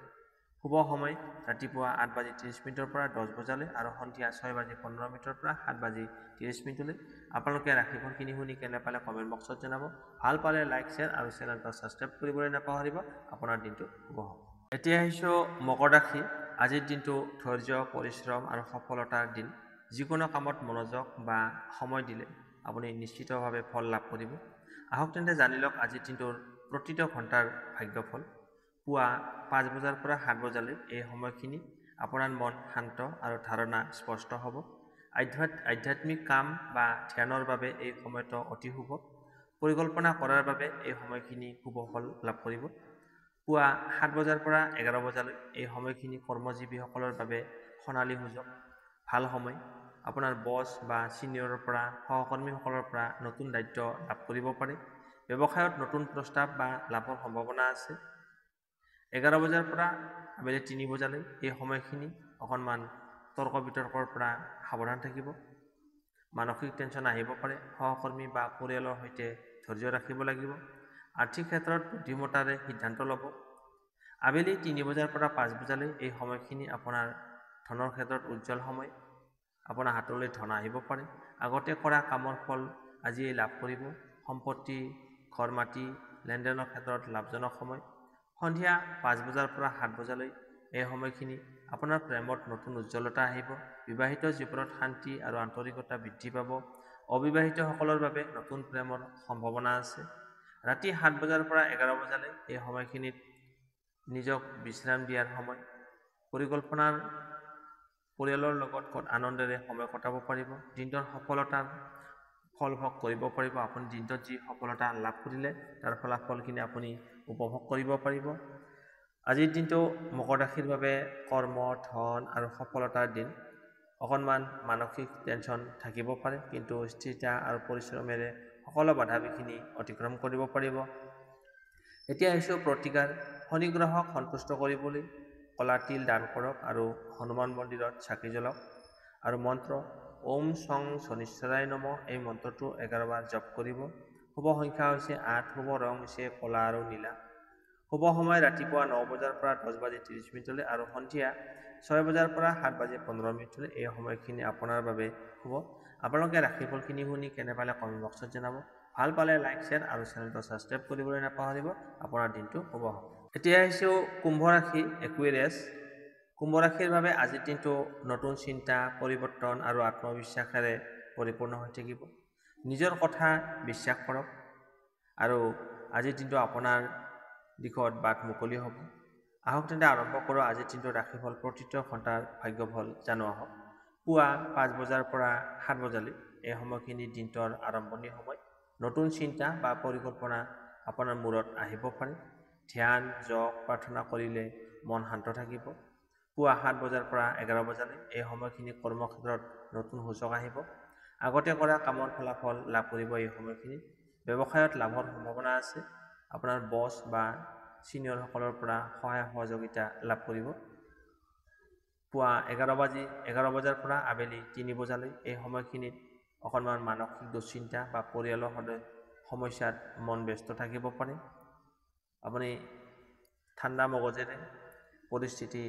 শুভ সময় ৰাতিপুৱা 8:30 পৰা 10 বজালৈ আৰু সন্ধিয়া 6:15 পৰা 7:30। আপোনালোকে ৰাশিফলখিনি শুনি কেনে পালে কমেণ্ট বক্সত জনাব। ভাল পালে লাইক, শ্বেয়াৰ আৰু চেনেলটো ছাবস্ক্ৰাইব কৰিবলৈ নাপাহৰিব। আপোনাৰ দিনটো শুভ হওক। এতিয়া আহিছোঁ মকৰ ৰাশি। আজিৰ দিনটো ধৈৰ্য, পৰিশ্ৰম আৰু সফলতাৰ দিন। যিকোনো কামত মনোযোগ বা সময় দিলে আপুনি নিশ্চিতভাৱে ফল লাভ কৰিব। আহক তেন্তে জানি লওক আজিৰ দিনটোৰ প্ৰতিটো ঘণ্টাৰ ভাগ্যফল। পুৱা 5 বজাৰ পৰা 7 বজালৈ এই সময়খিনি আপোনাৰ মন শান্ত আৰু ধাৰণা স্পষ্ট হ'ব। আধ্যাত্মিক কাম বা ধ্যানৰ বাবে এই সময়টো অতি শুভ। পৰিকল্পনা কৰাৰ বাবে এই সময়খিনি শুভ ফল লাভ কৰিব। পুৱা 7 বজাৰ পৰা 11 বজালৈ এই সময়খিনি কৰ্মজীৱীসকলৰ বাবে সোণালী সুযোগ। ভাল সময়। আপোনাৰ বছ বা ছিনিয়ৰৰ পৰা সহকৰ্মীসকলৰ পৰা নতুন দায়িত্ব লাভ কৰিব পাৰে। ব্যৱসায়ত নতুন প্ৰস্তাৱ বা লাভৰ সম্ভাৱনা আছে। 11 বজাৰ পৰা আবেলি 3 বজালৈ এই সময়খিনি অকণমান তৰ্ক বিতৰ্কৰ পৰা সাৱধান থাকিব। মানসিক টেনশ্যন আহিব পাৰে। সহকৰ্মী বা পৰিয়ালৰ সৈতে ধৈৰ্য ৰাখিব লাগিব। আৰ্থিক ক্ষেত্ৰত বুদ্ধিমত্তাৰে সিদ্ধান্ত ল'ব। আবেলি 3 বজাৰ পৰা 5 বজালৈ এই সময়খিনি আপোনাৰ ধনৰ ক্ষেত্ৰত উজ্জ্বল সময়। আপোনাৰ হাতলৈ ধন আহিব পাৰে। আগতে কৰা কামৰ ফল আজিয়ে লাভ কৰিব। সম্পত্তি, ঘৰ মাটি, লেনদেনৰ ক্ষেত্ৰত লাভজনক সময়। সন্ধিয়া 5 বজাৰ পৰা 7 বজালৈ এই সময়খিনি আপোনাৰ প্ৰেমত নতুন উজ্জ্বলতা আহিব। বিবাহিত জীৱনত শান্তি আৰু আন্তৰিকতা বৃদ্ধি পাব। অবিবাহিতসকলৰ বাবে নতুন প্ৰেমৰ সম্ভাৱনা আছে। ৰাতি 7 বজাৰ পৰা 11 বজালৈ এই সময়খিনিত নিজক বিশ্ৰাম দিয়াৰ সময়। পৰিকল্পনাৰ পৰিয়ালৰ লগত আনন্দেৰে সময় কটাব পাৰিব। দিনটোৰ সফলতাৰ ফল ভোগ কৰিব পাৰিব। আপুনি দিনটোত যি সফলতা লাভ কৰিলে তাৰ ফলাফলখিনি আপুনি উপভোগ কৰিব পাৰিব। আজিৰ দিনটো মকৰ ৰাশিৰ বাবে কৰ্ম, ধন আৰু সফলতাৰ দিন। অকণমান মানসিক টেনশ্যন থাকিব পাৰে, কিন্তু স্থিৰতা আৰু পৰিশ্ৰমেৰে সকলো বাধা বিঘিনি অতিক্ৰম কৰিব পাৰিব। এতিয়া আহিছোঁ প্ৰতিকাৰ। শনি গ্ৰহক সন্তুষ্ট কৰিবলৈ কলা তিল দান কৰক আৰু হনুমান মন্দিৰত চাকি জ্বলাওক। আৰু মন্ত্ৰ ওম শং শনিশ্চৰায় নমঃ এই মন্ত্ৰটো 11 বাৰ জপ কৰিব। শুভ সংখ্যা হৈছে 8, শুভ ৰং হৈছে ক'লা আৰু নীলা। শুভ সময় ৰাতিপুৱা 9 বজাৰ পৰা 10 বাজি 30 মিনিটলৈ আৰু সন্ধিয়া 6 বজাৰ পৰা 7 বাজি 15 মিনিটলৈ এই সময়খিনি আপোনাৰ বাবে শুভ। আপোনালোকে ৰাশিফলখিনি শুনি কেনে পালে কমেণ্ট বক্সত জনাব। ভাল পালে লাইক, শ্বেয়াৰ আৰু চেনেলটো ছাবস্ক্ৰাইব কৰিবলৈ নাপাহৰিব। আপোনাৰ দিনটো শুভ হওক। এতিয়া আহিছোঁ কুম্ভ ৰাশি, একুৱেৰিয়াছ। কুম্ভ ৰাশিৰ বাবে আজিৰ দিনটো নতুন চিন্তা, পৰিৱৰ্তন আৰু আত্মবিশ্বাসেৰে পৰিপূৰ্ণ হৈ থাকিব। নিজৰ কথা বিশ্বাস কৰক আৰু আজিৰ দিনটো আপোনাৰ দিশত বাট মুকলি হ'ব। আহক তেন্তে আৰম্ভ কৰোঁ আজিৰ দিনটোৰ ৰাশিফল। প্ৰতিটো ঘণ্টাৰ ভাগ্যফল জানো আহক। পুৱা 5 বজাৰ পৰা 7 বজালৈ এই সময়খিনি দিনটোৰ আৰম্ভণি সময়। নতুন চিন্তা বা পৰিকল্পনা আপোনাৰ মূৰত আহিব পাৰে। ধ্যান, যোগ, প্ৰাৰ্থনা কৰিলে মন শান্ত থাকিব। পুৱা 7 বজাৰ পৰা 11 বজালৈ এই সময়খিনি কৰ্মক্ষেত্ৰত নতুন সূচক আহিব। আগতে কৰা কামৰ ফলাফল লাভ কৰিব এই সময়খিনি। ব্যৱসায়ত লাভৰ সম্ভাৱনা আছে। আপোনাৰ বছ বা ছিনিয়ৰসকলৰ পৰা সহায় সহযোগিতা লাভ কৰিব। পুৱা 11 বজাৰ পৰা আবেলি 3 বজালৈ এই সময়খিনিত অকণমান মানসিক দুশ্চিন্তা বা পৰিয়ালৰ সমস্যাত মন ব্যস্ত থাকিব পাৰে। আপুনি ঠাণ্ডা মগজেৰে পৰিস্থিতি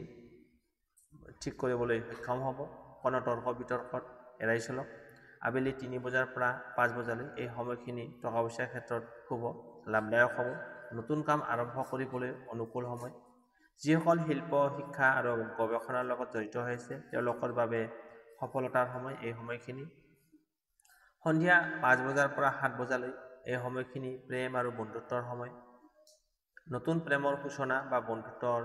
ঠিক কৰিবলৈ সক্ষম হ'ব। কোনো তৰ্ক বিতৰ্কত এৰাই চলক। আবেলি 3 বজাৰ পৰা 5 বজালৈ এই সময়খিনি টকা পইচাৰ ক্ষেত্ৰত শুভ, লাভদায়ক হ'ব। নতুন কাম আৰম্ভ কৰিবলৈ অনুকূল সময়। যিসকল শিল্প, শিক্ষা আৰু গৱেষণাৰ লগত জড়িত হৈ আছে তেওঁলোকৰ বাবে সফলতাৰ সময় এই সময়খিনি। সন্ধিয়া 5 বজাৰ পৰা 7 বজালৈ এই সময়খিনি প্ৰেম আৰু বন্ধুত্বৰ সময়। নতুন প্ৰেমৰ সূচনা বা বন্ধুত্বৰ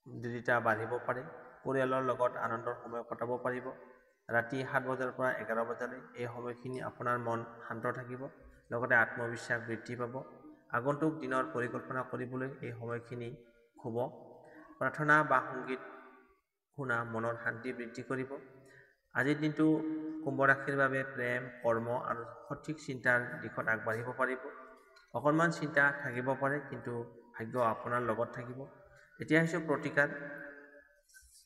দৃঢ়তা বাঢ়িব পাৰে। পৰিয়ালৰ লগত আনন্দৰ সময় কটাব পাৰিব। ৰাতি 7 বজাৰ পৰা 11 বজালৈ এই সময়খিনি আপোনাৰ মন শান্ত থাকিব, লগতে আত্মবিশ্বাস বৃদ্ধি পাব। আগন্তুক দিনৰ পৰিকল্পনা কৰিবলৈ এই সময়খিনি শুভ। প্ৰাৰ্থনা বা সংগীত শুনা মনৰ শান্তি বৃদ্ধি কৰিব। আজিৰ দিনটো কুম্ভ ৰাশিৰ বাবে প্ৰেম, কৰ্ম আৰু সঠিক চিন্তাৰ দিশত আগবাঢ়িব পাৰিব। অকণমান চিন্তা থাকিব পাৰে, কিন্তু ভাগ্য আপোনাৰ লগত থাকিব। এতিয়া আহিছোঁ প্ৰতিকাৰ।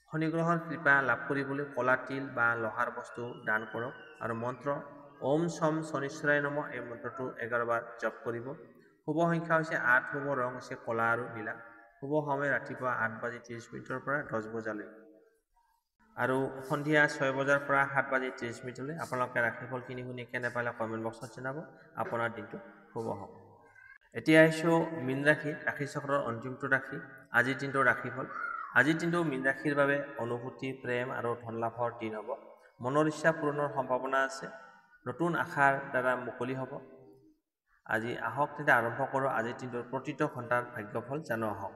শনি গ্ৰহৰ কৃপা লাভ কৰিবলৈ কলা তিল বা লোহাৰ বস্তু দান কৰক আৰু মন্ত্ৰ ওম শম শনিশ্চৰায় নমঃ এই মন্ত্ৰটো 11 বাৰ জপ কৰিব। শুভ সংখ্যা হৈছে 8, শুভ ৰং হৈছে ক'লা আৰু নীলা। শুভ সময় ৰাতিপুৱা 8 বাজি 30 মিনিটৰ পৰা 10 বজালৈ আৰু সন্ধিয়া 6 বজাৰ পৰা 7 বাজি 30 মিনিটলৈ। আপোনালোকে ৰাশিফলখিনি শুনি কেনে পালে কমেণ্ট বক্সত জনাব। আপোনাৰ দিনটো শুভ হওক। এতিয়া আহিছোঁ মীন ৰাশি, ৰাশিচক্ৰৰ অন্তিমটো ৰাশি। আজিৰ দিনটোৰ ৰাশিফল। আজিৰ দিনটো মীন ৰাশিৰ বাবে অনুভূতি, প্ৰেম আৰু ধন লাভৰ দিন হ'ব। মনৰ ইচ্ছা পূৰণৰ সম্ভাৱনা আছে। নতুন আশাৰ দ্বাৰা মুকলি হ'ব। আজি আহক তেন্তে আৰম্ভ কৰোঁ আজিৰ দিনটোৰ প্ৰতিটো ঘণ্টাৰ ভাগ্যফল জানো আহক।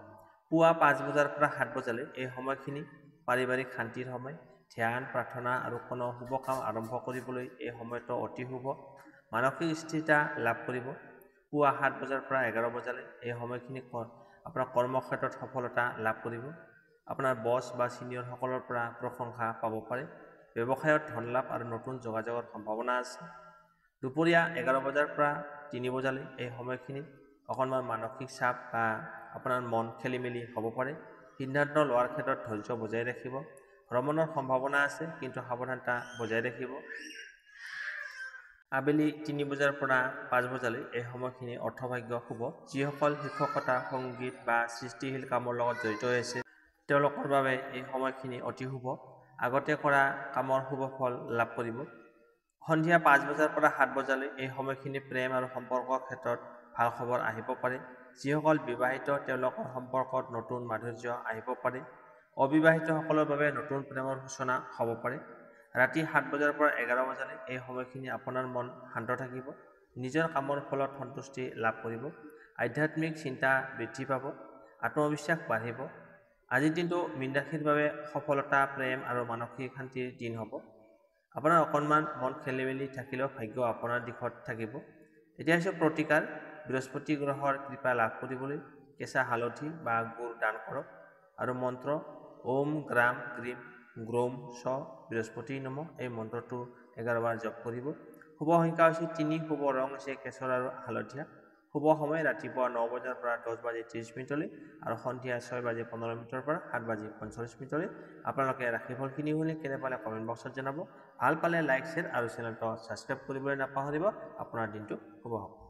পুৱা 5 বজাৰ পৰা 7 বজালৈ এই সময়খিনি পাৰিবাৰিক শান্তিৰ সময়। ধ্যান, প্ৰাৰ্থনা আৰু কোনো শুভ কাম আৰম্ভ কৰিবলৈ এই সময়টো অতি শুভ। মানসিক স্থিৰতা লাভ কৰিব। পুৱা 7 বজাৰ পৰা 11 বজালৈ এই সময়খিনি আপোনাৰ কৰ্মক্ষেত্ৰত সফলতা লাভ কৰিব। আপোনাৰ বছ বা ছিনিয়ৰসকলৰ পৰা প্ৰশংসা পাব পাৰে। ব্যৱসায়ত ধন লাভ আৰু নতুন যোগাযোগৰ সম্ভাৱনা আছে। দুপৰীয়া 11 বজাৰ পৰা 3 বজালৈ এই সময়খিনিত অকণমান মানসিক চাপ বা আপোনাৰ মন খেলিমেলি হ'ব পাৰে। সিদ্ধান্ত লোৱাৰ ক্ষেত্ৰত ধৈৰ্য বজাই ৰাখিব। ভ্ৰমণৰ সম্ভাৱনা আছে, কিন্তু সাৱধানতা বজাই ৰাখিব। আবেলি 3 বজাৰ পৰা 5 বজালৈ এই সময়খিনি অৰ্থভাগ্য শুভ। যিসকল শিক্ষকতা, সংগীত বা সৃষ্টিশীল কামৰ লগত জড়িত হৈ আছে তেওঁলোকৰ বাবে এই সময়খিনি অতি শুভ। আগতে কৰা কামৰ শুভ ফল লাভ কৰিব। সন্ধিয়া 5 বজাৰ পৰা 7 বজালৈ এই সময়খিনি প্ৰেম আৰু সম্পৰ্কৰ ক্ষেত্ৰত ভাল খবৰ আহিব পাৰে। যিসকল বিবাহিত তেওঁলোকৰ সম্পৰ্কত নতুন মাধুৰ্য আহিব পাৰে। অবিবাহিতসকলৰ বাবে নতুন প্ৰেমৰ সূচনা হ'ব পাৰে। ৰাতি 7 বজাৰ পৰা 11 বজালৈ এই সময়খিনি আপোনাৰ মন শান্ত থাকিব। নিজৰ কামৰ ফলত সন্তুষ্টি লাভ কৰিব। আধ্যাত্মিক চিন্তা বৃদ্ধি পাব। আত্মবিশ্বাস বাঢ়িব। আজিৰ দিনটো মীন ৰাশিৰ বাবে সফলতা, প্ৰেম আৰু মানসিক শান্তিৰ দিন হ'ব। আপোনাৰ অকণমান মন খেলিমেলি থাকিলেও ভাগ্য আপোনাৰ দিশত থাকিব। এতিয়া হৈছে প্ৰতিকাৰ। বৃহস্পতি গ্ৰহৰ কৃপা লাভ কৰিবলৈ কেঁচা হালধি বা গুড় দান কৰক আৰু মন্ত্ৰ ওম গ্ৰাম গ্ৰীম গ্ৰৌম চ বৃহস্পতি নমঃ এই মন্ত্ৰটো 11 বাৰ জপ কৰিব। শুভ সংখ্যা হৈছে 3, শুভ ৰং হৈছে কেশৰ আৰু হালধীয়া। শুভ সময় ৰাতিপুৱা 9 বজাৰ পৰা 10:30 আৰু সন্ধিয়া 6:15 পৰা 7:45। আপোনালোকে ৰাশিফলখিনি শুনি কেনে পালে কমেণ্ট বক্সত জনাব। ভাল পালে লাইক, শ্বেয়াৰ আৰু চেনেলটো ছাবস্ক্ৰাইব কৰিবলৈ নাপাহৰিব। আপোনাৰ দিনটো শুভ হওক।